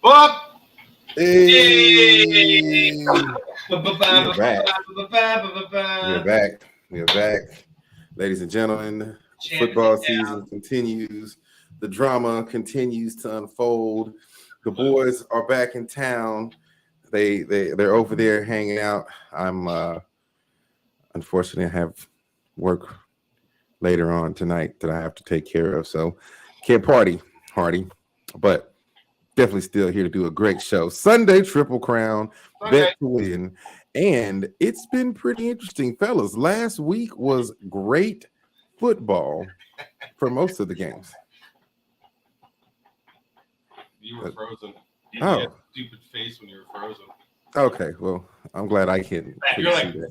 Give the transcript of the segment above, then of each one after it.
Up. Hey, We're back. We're back. We're back. Ladies and gentlemen, football season continues. The drama continues to unfold. The boys are back in town. They're over there hanging out. I'm unfortunately I have work later on tonight that I have to take care of. So can't party, Hardy. But definitely still here to do a great show. Sunday Triple Crown, bet to win. And it's been pretty interesting, fellas. Last week was great football for most of the games. You were frozen. You had a stupid face when you were frozen. Okay, well, I'm glad I couldn't see that.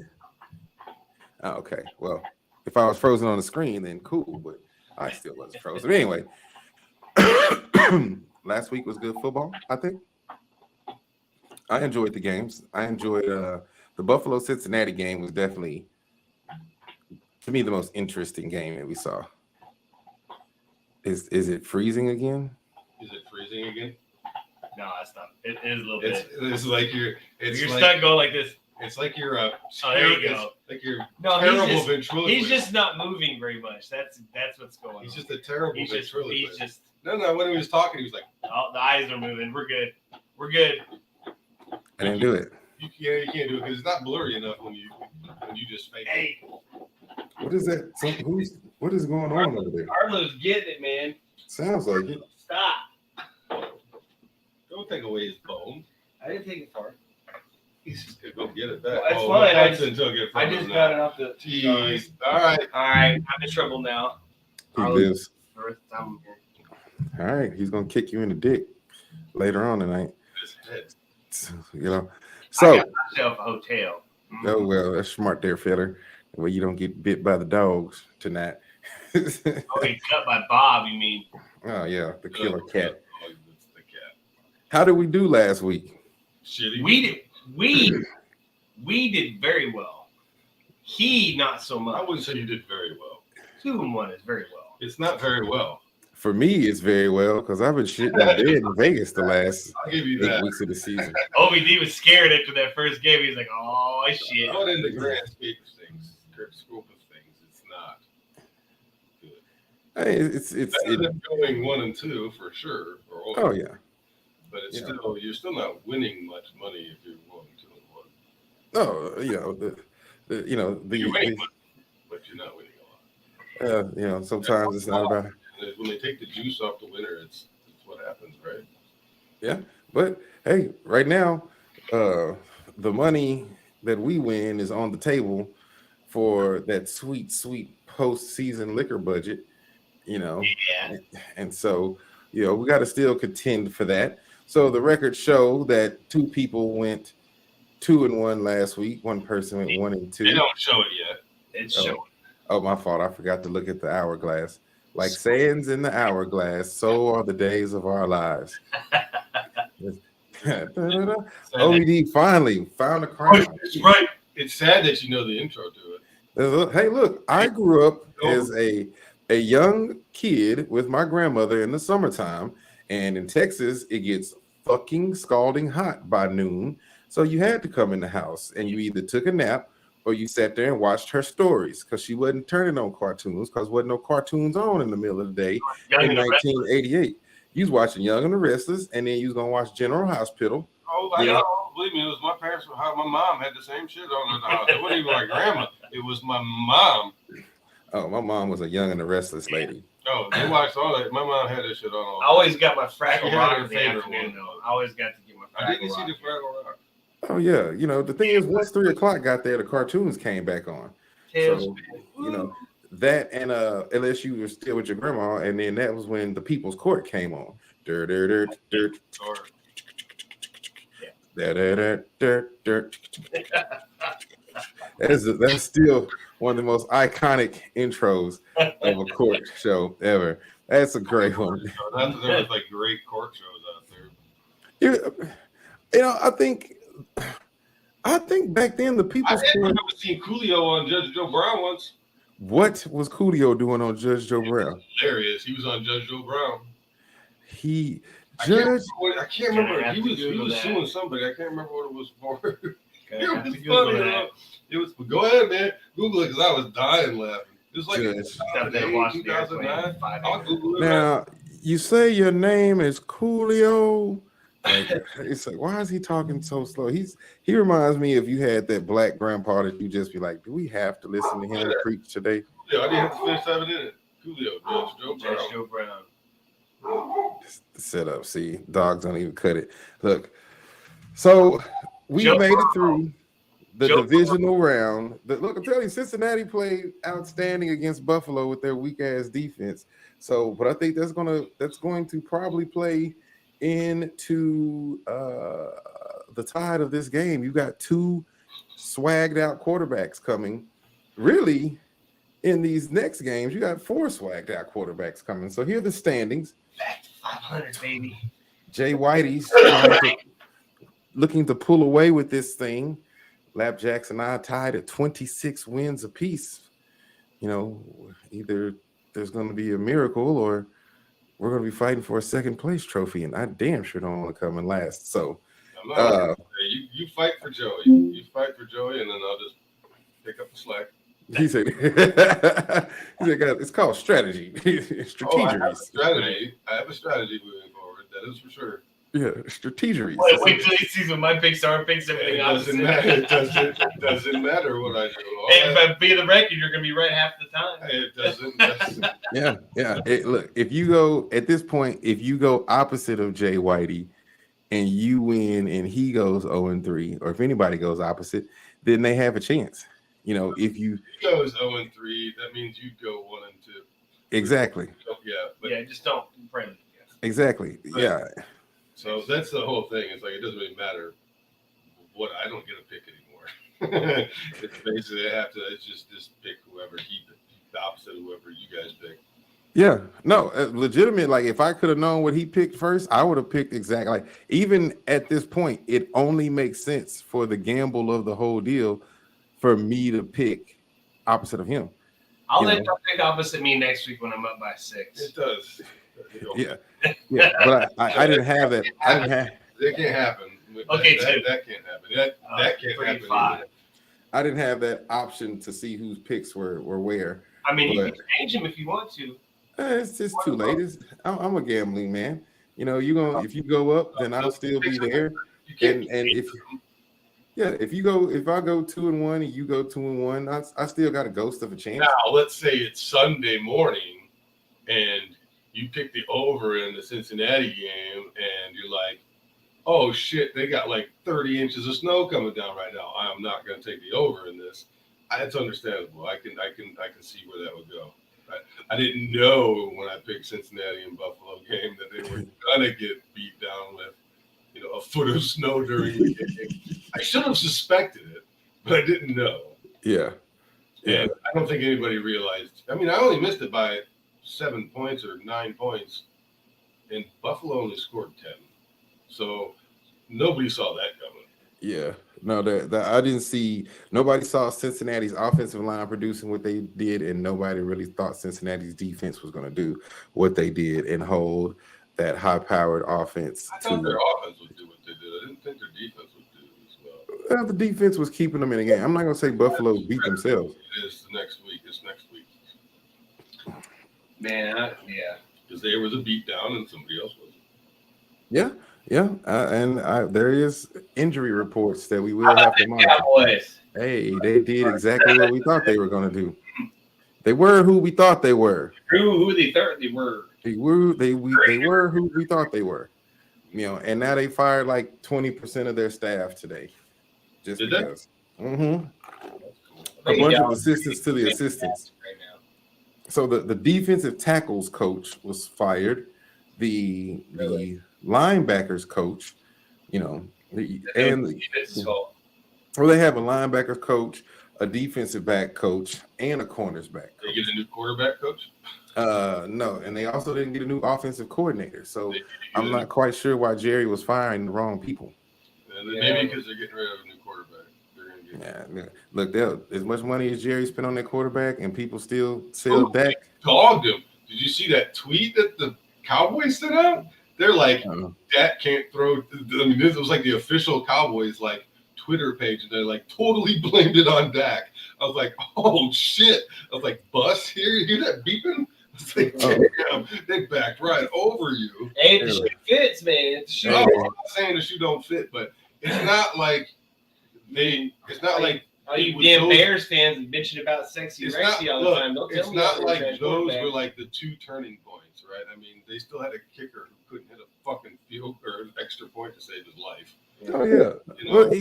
Okay, well, if I was frozen on the screen, then cool, but I still wasn't frozen. Anyway, last week was good football, I think. I enjoyed the games. I enjoyed the Buffalo-Cincinnati game was definitely, to me, the most interesting game that we saw. Is it freezing again? Is it freezing again? No, it's not. It is a little bit. It's like you're stuck going like this. It's like you're there you go. Like you're terrible ventriloquist. He's just not moving very much. That's what's going on. He's just a terrible ventriloquist. He's just no. When he was talking, he was like, "Oh, the eyes are moving. We're good. We're good." I didn't do it. You can't do it because it's not blurry enough when you just fake it. What is that? What is going on over there? Arlo's getting it, man. Sounds like it. Stop. Don't take away his bone. I didn't take it far. He's just gonna go get it back. Well, that's fine. I just got it off the. Jeez. All right. I'm in trouble now. He lives. All right, he's gonna kick you in the dick later on tonight. You know. So. I got myself a hotel. Oh well, that's smart there, feller. Well, you don't get bit by the dogs tonight. Oh, he cut by Bob. You mean? Oh yeah, the killer cat. How did we do last week? Shitty. We did very well. He not so much. I wouldn't say you did very well. 2-1 is very well. It's not very well. For me, it's very well because I've been shitting on bed in Vegas the last I'll give you 8 weeks of the season. OBD was scared after that first game. He's like, "Oh shit!" But in the grand scope of things, it's not good. Hey, it's going 1 and 2 for sure. Oh yeah. But it's still you're still not winning much money if you're going 2 and 1. No, you're winning money, but you're not winning a lot. Sometimes it's not about. When they take the juice off the winner, it's what happens, right? Yeah, but hey, right now, the money that we win is on the table for that sweet postseason liquor budget. Yeah. And so we got to still contend for that. So the records show that 2 people went 2-1 last week. One person went 1 and 2. They don't show it yet. It's showing. Oh, my fault. I forgot to look at the hourglass. Like sands in the hourglass, so are the days of our lives. OBD finally found a crown. Right. It's sad that you know the intro to it. Hey, look, I grew up as a young kid with my grandmother in the summertime, and in Texas, it gets fucking scalding hot by noon. So you had to come in the house, and you either took a nap or you sat there and watched her stories because she wasn't turning on cartoons because wasn't no cartoons on in the middle of the day in 1988. You was watching Young and the Restless, and then you was gonna watch General Hospital. Oh, believe me, it was my parents. My mom had the same shit on in the house. It wasn't even my grandma. It was my mom. Oh, my mom was a Young and the Restless lady. Oh, they watched all that. My mom had this shit on. I always got my Fraggle Rock in the afternoon, though. I always got to get my Fraggle Rock. I didn't see the Fraggle Rock. Oh yeah, the thing is, once 3:00 got there, the cartoons came back on. So that and unless you were still with your grandma, and then that was when the People's Court came on. That's still one of the most iconic intros of a court show ever. That's a great one. There was like great court shows out there. I think back then the People's Court. I remember seeing Coolio on Judge Joe Brown once. What was Coolio doing on Judge Joe Brown? Hilarious. He was on Judge Joe Brown. Judge. I can't remember. Gonna have to He Google was that. suing somebody. I can't remember what it was for. Gonna It have was to Google funny. that. It was. Go ahead, man. Google it because I was dying laughing. It was like Judge. Stuff that watched the airplane 2009. 5 I'll Google it. Now you say your name is Coolio. Like it's like, why is he talking so slow? He reminds me if you had that black grandpa that you just be like, do we have to listen to him preach today? Yeah, I didn't have to finish 7 minutes. Coolio, Judge Judge Joe Brown. Joe Brown. The setup. See, dogs don't even cut it. Look, so we Joe made it Burrow. through the Joe divisional round. Look, I'm telling you, Cincinnati played outstanding against Buffalo with their weak ass defense. So, but I think that's going to probably play into the tide of this game. You got two swagged out quarterbacks coming. Really, in these next games, you got 4 swagged out quarterbacks coming. So here are the standings. Back to 500, baby. Jay Whitey's looking to pull away with this thing. Lapjacks and I tied at 26 wins apiece. You know, either there's going to be a miracle or we're going to be fighting for a second place trophy, and I damn sure don't want to come in last. So, Hey, you fight for Joey. You fight for Joey, and then I'll just pick up the slack. he said, it's called strategy. Strategeries. I have a strategy moving forward. That is for sure. Yeah, strategeries. Wait till he sees what my picks are. Picks everything It opposite. doesn't matter. It doesn't matter what I do. And if I be the record, you're gonna be right half the time. It doesn't. Yeah. Look, if you go at this point, if you go opposite of Jay Whitey and you win and he goes 0-3, or if anybody goes opposite, then they have a chance. You know, if you He goes 0-3, that means you go 1-2. exactly. Yeah, but Yeah, just don't pray. Exactly. Yeah. so that's the whole thing. It's like it doesn't really matter what I don't get a pick anymore. It's basically I have to. It's just pick whoever the opposite of whoever you guys pick. Yeah. No, legitimate. Like if I could have known what he picked first, I would have picked exactly like even at this point, it only makes sense for the gamble of the whole deal for me to pick opposite of him. I'll You let know. you pick opposite me next week when I'm up by 6. It does. Yeah. But I didn't have that. I didn't have That can't happen. Okay, that can't happen. That can't happen. 35. I didn't have that option to see whose picks were where. I mean, you But- can change them if you want to. It's just too late. I'm a gambling man. You know, if you go up, then I'll still be there. You can't. And if I go 2-1 and you go 2-1, I still got a ghost of a chance. Now, let's say it's Sunday morning and you pick the over in the Cincinnati game and you're like, oh shit, they got like 30 inches of snow coming down right now. I am not going to take the over in this. It's understandable. I can see where that would go. I didn't know when I picked Cincinnati and Buffalo game that they were going to get beat down with, a foot of snow during the game. I should have suspected it, but I didn't know. Yeah. And I don't think anybody realized. I mean, I only missed it by 7 points or 9 points, and Buffalo only scored 10. So nobody saw that coming. Yeah. No, I didn't see. Nobody saw Cincinnati's offensive line producing what they did, and nobody really thought Cincinnati's defense was going to do what they did and hold that high-powered offense. I thought their offense would do what they did. I didn't think their defense would do as well. The defense was keeping them in the game. I'm not going to say Buffalo beat themselves. It is next week. It's next week. Man, yeah. Because there was a beat down and somebody else was. Yeah. And there is injury reports that we will have to monitor. Cowboys. Hey, they did exactly what we thought they were going to do. They were who we thought they were. Who they thought they were. They were who we thought they were. And now they fired like 20% of their staff today. Just Did they? because. Mm-hmm. A bunch of assistants to the assistants. Right now. So the defensive tackles coach was fired. The linebackers coach, well, they have a linebackers coach, a defensive back coach, and a corners back They coach. get a new quarterback coach? No, and they also didn't get a new offensive coordinator. So I'm not quite sure why Jerry was firing the wrong people. Maybe because they're getting rid of a new quarterback. They're going to get Look, as much money as Jerry spent on that quarterback, and people still sell Dak. dogged him. Did you see that tweet that the Cowboys sent out? They're like, Dak can't throw. I mean, this was like the official Cowboys like Twitter page, and they're like totally blamed it on Dak. I was like, oh shit! I was like, bus here, you hear that beeping? I was like, damn, they backed right over you. Hey, the shoe fits, man. The shoe No, fits. I'm not saying the shoe don't fit, but it's not like It's not like. All you damn Bears fans bitching about sexy Rexy all the time. Don't tell it's me not like trash those quarterback. were like the two turning points, right? I mean, they still had a kicker who couldn't hit a fucking field or an extra point to save his life. Oh yeah. You know? Well,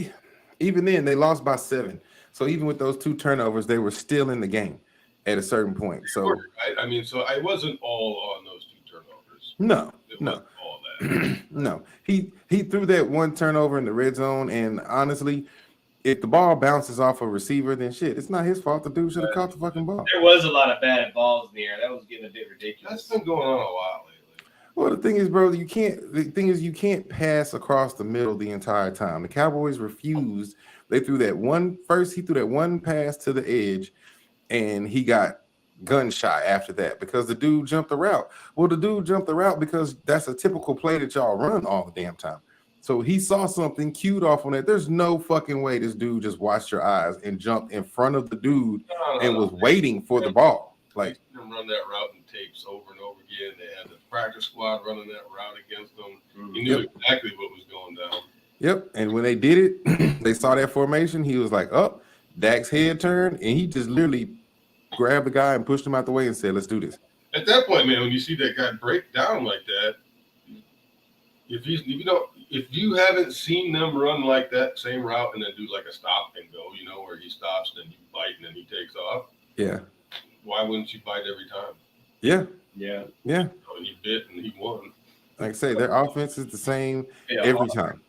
even then they lost by 7. So even with those 2 turnovers, they were still in the game at a certain point. So right? I mean, so I wasn't all on those 2 turnovers. No. It wasn't all that. No. He threw that 1 turnover in the red zone, and honestly, if the ball bounces off a receiver, then shit, it's not his fault. The dude should have caught the fucking ball. There was a lot of bad balls in the air. That was getting a bit ridiculous. That's been going on a while lately. Well, the thing is, bro, you can't pass across the middle the entire time. The Cowboys refused. They threw that one first. He threw that 1 pass to the edge, and he got gunshot after that because the dude jumped the route. Well, the dude jumped the route because that's a typical play that y'all run all the damn time. So he saw something, cued off on it. There's no fucking way this dude just watched your eyes and jumped in front of the dude and was waiting for the ball. Like, them run that route in tapes over and over again. They had the practice squad running that route against them. He knew exactly what was going down. Yep. And when they did it, they saw that formation. He was like, "Oh, Dak's head turned," and he just literally grabbed the guy and pushed him out the way and said, "Let's do this." At that point, man, when you see that guy break down like that, if you haven't seen them run like that same route and then do like a stop and go, where he stops and then you bite and then he takes off. Yeah. Why wouldn't you bite every time? Yeah. Yeah. Yeah. So he bit and he won. Like I say, their offense is the same every time.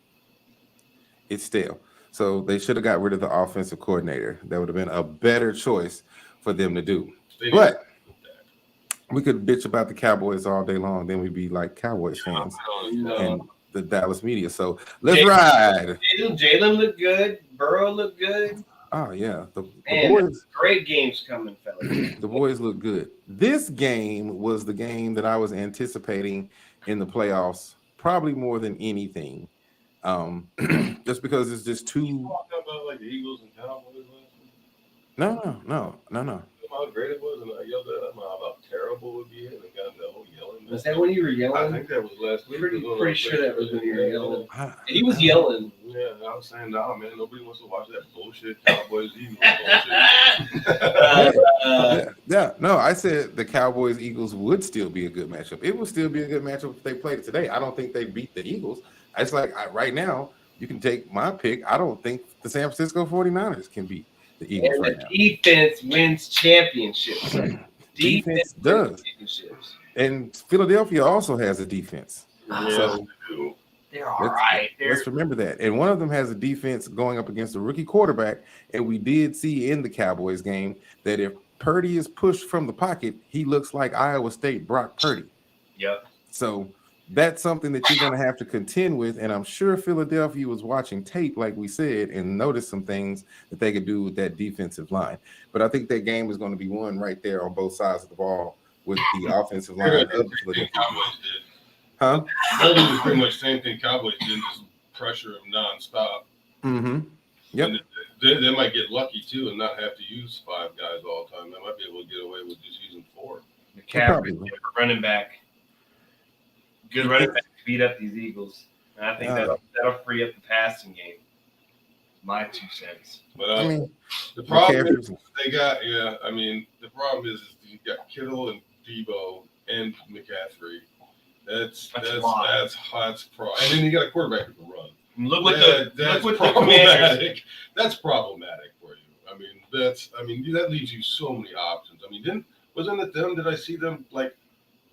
It's stale. So they should have got rid of the offensive coordinator. That would have been a better choice for them to do. But we could bitch about the Cowboys all day long. Then we'd be like Cowboys fans and the Dallas media. So let's ride. Jalen looked good. Burrow looked good. Oh, yeah. The boys, great games coming, fellas. The boys look good. This game was the game that I was anticipating in the playoffs, probably more than anything. Just because it's just too. You talking about like the Eagles and Cowboys last week? No. How great it was, and I yelled at him how terrible it would be, and I got the whole yelling. Was that when you were yelling? I think that was last week. Pretty sure that was when you were yelling. He was yelling. Yeah, I was saying, nah, man, nobody wants to watch that bullshit Cowboys Eagles bullshit. No, I said the Cowboys Eagles would still be a good matchup. It would still be a good matchup if they played it today. I don't think they beat the Eagles. It's like right now, you can take my pick. I don't think the San Francisco 49ers can beat the Eagles and right the now. Defense wins championships. Defense does. And Philadelphia also has a defense. Yeah, so they're all right. Let's remember that. And one of them has a defense going up against a rookie quarterback. And we did see in the Cowboys game that if Purdy is pushed from the pocket, he looks like Iowa State Brock Purdy. Yep. So that's something that you're going to have to contend with. And I'm sure Philadelphia was watching tape, like we said, and noticed some things that they could do with that defensive line. But I think that game is going to be won right there on both sides of the ball with the offensive line. Cowboys did. Huh? That was pretty much the same thing Cowboys did, just pressure them nonstop. Mm-hmm. Yep. And they might get lucky, too, and not have to use 5 guys all the time. They might be able to get away with just using 4. McCaffrey, running back. Good running back to beat up these Eagles. And I think that'll free up the passing game. My 2 cents. But the problem is they got, the problem is you got Kittle and Debo and McCaffrey. That's problem. And then you got a quarterback who can run. That's problematic. That's problematic for you. That leaves you so many options. Wasn't it them? Did I see them like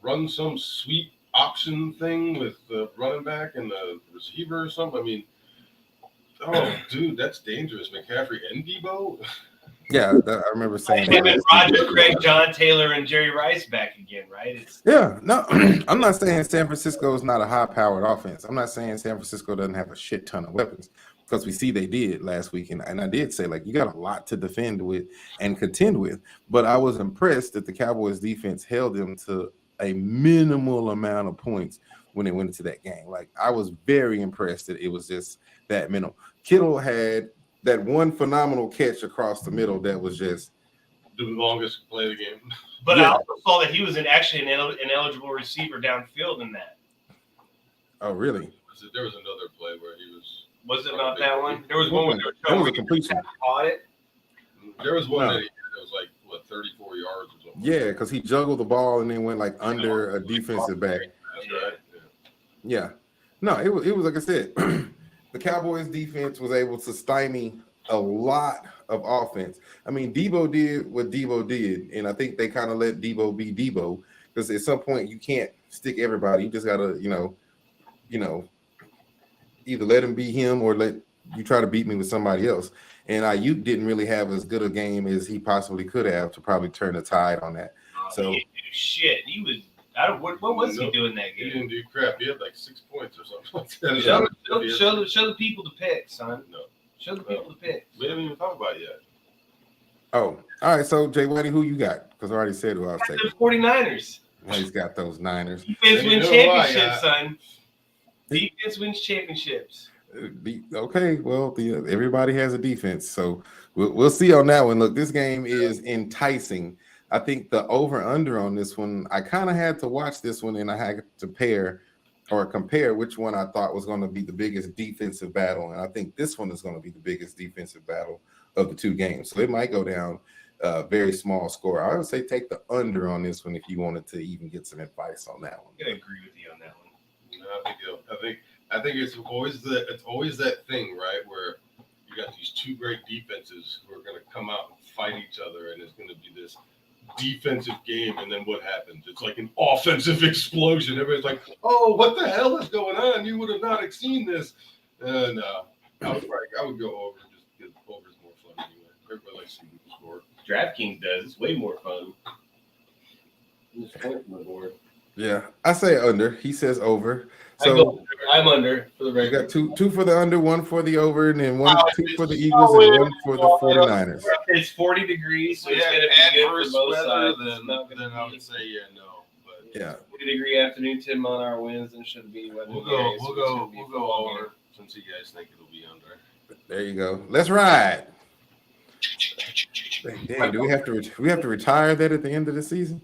run some sweep option thing with the running back and the receiver or something? Dude, that's dangerous. McCaffrey and Debo. Yeah, I remember saying that. Roger Craig, John Taylor, and Jerry Rice back again, right? No, I'm not saying San Francisco is not a high-powered offense. I'm not saying San Francisco doesn't have a shit ton of weapons, because we see they did last week, and I did say, like, you got a lot to defend with and contend with. But I was impressed that the Cowboys defense held them to a minimal amount of points when they went into that game. Like, I was very impressed that it was just that minimal. Kittle had that one phenomenal catch across the middle that was just the longest play of the game. But Yeah. I also saw that he was actually an eligible receiver downfield in that. oh really? There was another play where he was. Was it not that one? There was one where That was a completion. caught it. There was one No. that he had that was like what 34 yards or something. Yeah, because he juggled the ball and then went like under a defensive back. That's right. Yeah. No, it was like I said, the Cowboys defense was able to stymie a lot of offense. I mean, Debo did what Debo did, and I think they kind of let Debo be Debo, because at some point you can't stick everybody. You just gotta, either let him be him or let you try to beat me with somebody else. And Ayuk didn't really have as good a game as he possibly could have to probably turn the tide on that. So He didn't do shit. He was. I don't. What was he doing that He game? didn't do crap. He had like 6 points or something like that. Show the people the picks, son. No. Show the people the picks. We haven't even talked about it yet. all right. So Jay Whitey, who you got? Because I already said who I was taking. The 49ers. Well, he's got those Niners. Defense You wins know championships, why, son. Defense wins championships. Okay, well, everybody has a defense, so we'll see on that one. Look, this game is enticing. I think the over/under on this one, I kind of had to watch this one, and I had to compare which one I thought was going to be the biggest defensive battle, and I think this one is going to be the biggest defensive battle of the two games. So it might go down very small score. I would say take the under on this one if you wanted to even get some advice on that one. I'm gonna agree with you on that one. No, I think it's always that thing, right, where you got these two great defenses who are going to come out and fight each other, and it's going to be this defensive game, and then what happens? It's like an offensive explosion. Everybody's like, "Oh, what the hell is going on? You would have not seen this." No, I would go over just because over is more fun anyway. Everybody likes seeing people score. DraftKings does. It's way more fun. Just point from the board. Yeah, I say under. He says over. So I'm under for the you regular. got two for the under, one for the over, and then two for the Eagles and one for the 49ers. It's 40 degrees, so So it's yeah, gonna be good adverse for both weather, sides. then It's not gonna I be would say no. But Yeah. 40-degree afternoon, 10-mile-an-hour winds, and should be weather. we'll days, so go it's gonna be over since you guys think it'll be under. There you go. Let's ride. Dang, do we have to retire that at the end of the season?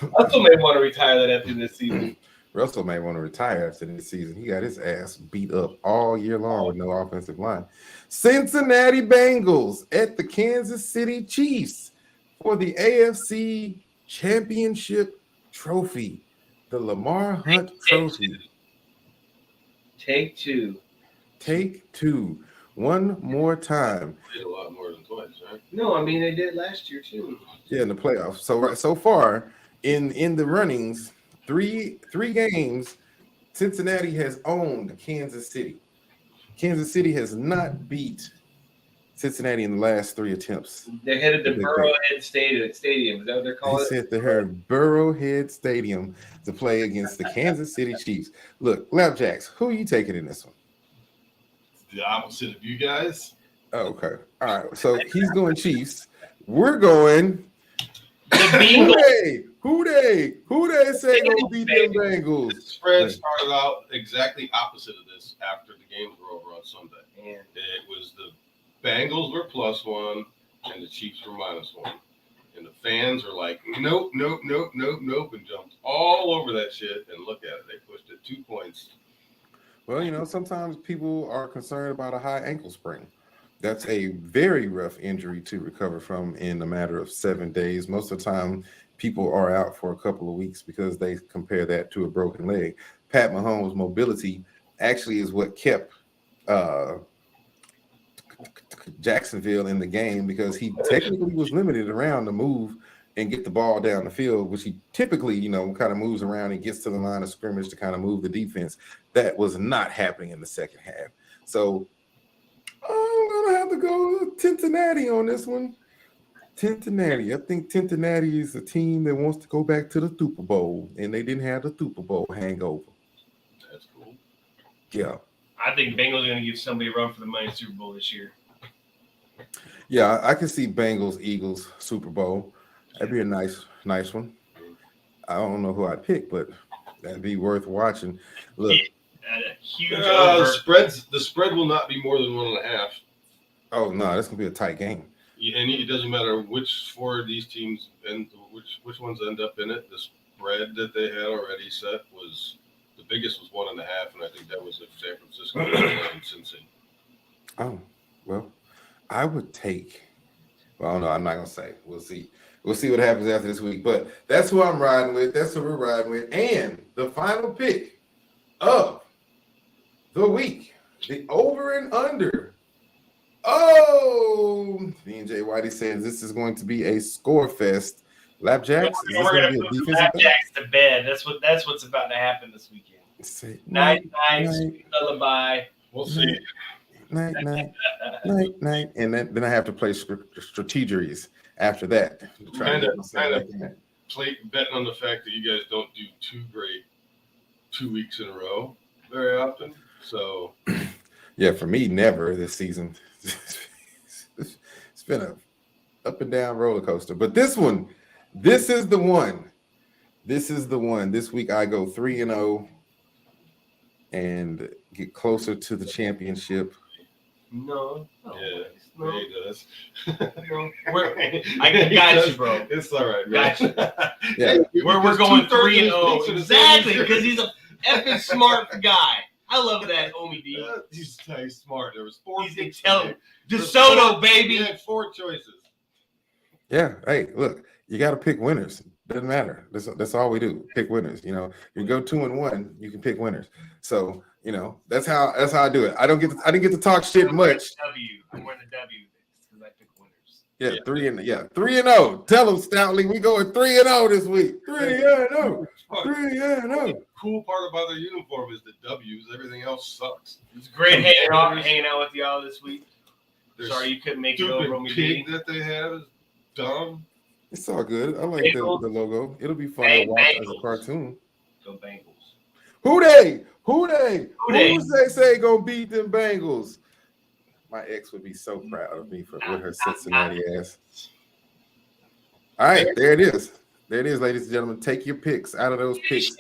Russell may want to retire that after this season. Russell may want to retire after this season. He got his ass beat up all year long with no offensive line. Cincinnati Bengals at the Kansas City Chiefs for the AFC Championship Trophy, the Lamar Hunt Trophy. Take two. Take two. One more time. Did a lot more than twice, right? No, I mean they did last year too. Yeah, in the playoffs. So far in the runnings, three games, Cincinnati has owned Kansas City. Kansas City has not beat Cincinnati in the last three attempts. They're headed to Burrowhead Stadium. Is that what they're They calling it? sent to her Burrowhead Stadium to play against the Kansas City Chiefs. Look, Lapjacks, who are you taking in this one? The opposite of you guys. Oh, okay. All right. So he's going Chiefs. We're going. The Who they say gonna beat them Bengals? The spread started out exactly opposite of this after the games were over on Sunday. And It was the Bengals were +1 and the Chiefs were -1. And the fans are like, nope, and jumped all over that shit. And look at it. They pushed it 2 points. Well, sometimes people are concerned about a high ankle sprain. That's a very rough injury to recover from in a matter of 7 days. Most of the time, people are out for a couple of weeks because they compare that to a broken leg. Pat Mahomes' mobility actually is what kept Jacksonville in the game, because he technically was limited around to move and get the ball down the field, which he typically, kind of moves around and gets to the line of scrimmage to kind of move the defense. That was not happening in the second half. So I'm going to have to go with Cincinnati on this one. Cincinnati. I think Cincinnati is a team that wants to go back to the Super Bowl, and they didn't have the Super Bowl hangover. That's cool. Yeah. I think Bengals are going to give somebody a run for the money Super Bowl this year. Yeah, I can see Bengals, Eagles, Super Bowl. That'd be a nice one. I don't know who I'd pick, but that'd be worth watching. Look, A huge The over. spread will not be more than 1.5. oh no, that's gonna be a tight game. And it doesn't matter which four of these teams and which ones end up in it. The spread that they had already set was the biggest was 1.5, and I think that was if San Francisco and Cincy. Oh, well, I would take. Well, no, I'm not gonna say. We'll see. We'll see what happens after this week. But that's who I'm riding with. That's who we're riding with. And the final pick of the week, the over and under. Oh, B&J Whitey says this is going to be a score fest. Lapjacks. Is this We're going gonna to be a put defensive Flapjacks to bed. That's what's about to happen this weekend. Say, Night, night, sweet lullaby. We'll see. night, night. And then I have to play strategeries after that. To try to get myself Kind back of. in there. Betting on the fact that you guys don't do too great 2 weeks in a row very often. So Yeah, for me, never this season. It's been a up and down roller coaster. But this one, this is the one. This is the one. This week I go 3-0 and get closer to the championship. No. Yeah. No. he does. I got you, bro. It's all right, man. Got you. Yeah. We're going 3-0. Exactly, Exactly, because he's a effing smart guy. I love that, Omi D. He's smart. There was 4 He's picks intelligent. today. DeSoto, baby. He had 4 choices. Yeah. Hey, look, you got to pick winners. Doesn't matter. That's all we do. Pick winners. You know, you go 2-1, you can pick winners. So, you know, that's how I do it. I didn't get to talk shit much. I'm wearing the W because I pick winners. Yeah, 3-0. Tell them, Stoutly, we going 3-0 this week. 3-0. 3-0. Cool part about their uniform is the W's. Everything else sucks. It's great hanging out with y'all this week. Sorry you couldn't make it over, Stupid Omi pig D. that they have is dumb. It's all good. I like the logo. It'll be fun to watch as a cartoon. Go Bengals. Who they? Who's they say gonna beat them Bengals? My ex would be so proud of me with her Cincinnati ass. All right, there it is. There it is, ladies and gentlemen. Take your picks out of those picks.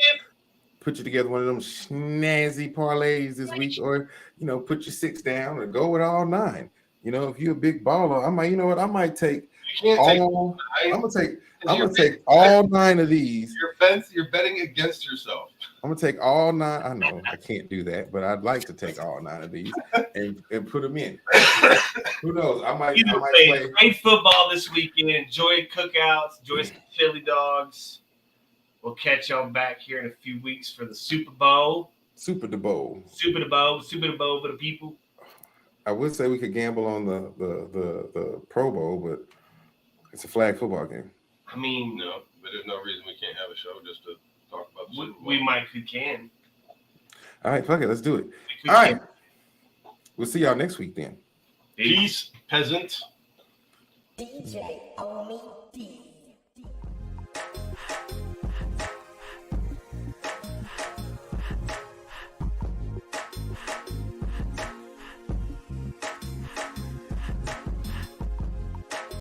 Put you together one of them snazzy parlays this week, or put your 6 down or go with all 9. If you're a big baller, I might take all. I'm gonna take all 9 of these. You're betting against yourself. I'm gonna take all 9. I know I can't do that, but I'd like to take all 9 of these and put them in. Who knows? I might play great football this weekend. Enjoy cookouts. Enjoy some chili dogs. We'll catch y'all back here in a few weeks for the Super Bowl. Super Bowl for the people. I would say we could gamble on the Pro Bowl, but it's a flag football game. I mean, No, but there's no reason we can't have a show just to talk about the Super Bowl. we can. All right, fuck it, let's do it. All right, we'll see y'all next week then. Peace, peasant. DJ Omi D.